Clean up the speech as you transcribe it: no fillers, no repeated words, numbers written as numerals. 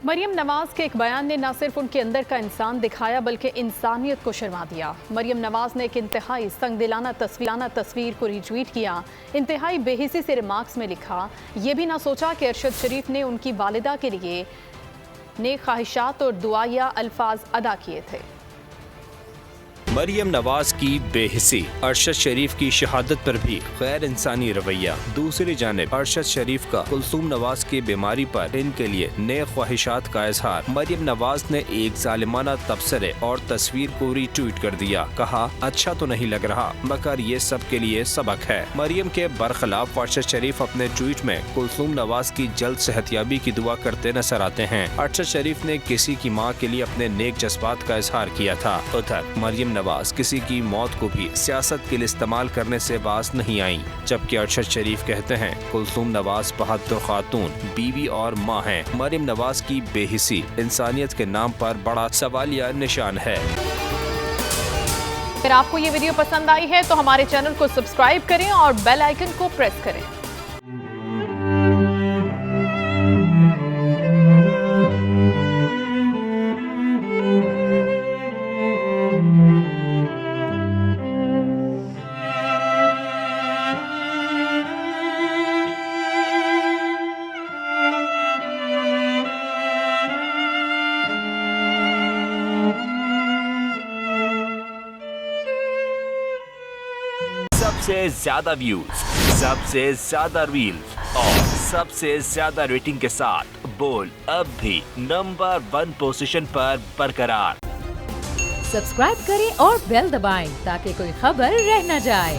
मरियम नवाज के एक बयान ने न सिर्फ उनके अंदर का इंसान दिखाया बल्कि इंसानियत को शर्मा दिया। मरियम नवाज ने एक इंतहाई संगदिलाना तस्वीर को रीट्वीट किया। इंतहाई बेहिसी से रिमार्क्स में लिखा, ये भी ना सोचा कि अरशद शरीफ ने उनकी वालिदा के लिए नेक ख्वाहिशात और दुआया अल्फाज अदा किए थे। मरियम नवाज की बेहिसी, अरशद शरीफ की शहादत पर भी गैर इंसानी रवैया। दूसरी जानिब अरशद शरीफ का कुलसूम नवाज की बीमारी पर इनके लिए नेक ख्वाहिशात का इजहार। मरियम नवाज ने एक जालिमाना तबसरे और तस्वीर को रीट्वीट कर दिया। कहा, अच्छा तो नहीं लग रहा मगर ये सब के लिए सबक है। मरियम के बरखिलाफ अरशद शरीफ अपने ट्वीट में कुलसूम नवाज की जल्द सेहतियाबी की दुआ करते नजर आते हैं। अरशद शरीफ ने किसी की माँ के लिए अपने नेक जज्बात का इजहार किया था। उधर मरियम नवाज किसी की मौत को भी सियासत के लिए इस्तेमाल करने से बाज नहीं आई, जबकि अरशद शरीफ कहते हैं कुलसूम नवाज बहादुर खातून, बीवी और माँ हैं। मरियम नवाज की बेहिसी इंसानियत के नाम पर बड़ा सवालिया निशान है। अगर आपको ये वीडियो पसंद आई है तो हमारे चैनल को सब्सक्राइब करें और बेल आइकन को प्रेस करें। सबसे ज्यादा व्यूज, सबसे ज्यादा रील्स और सबसे ज्यादा रेटिंग के साथ बोल अब भी नंबर 1 पोजीशन पर बरकरार। सब्सक्राइब करें और बेल दबाएं ताकि कोई खबर रह न जाए।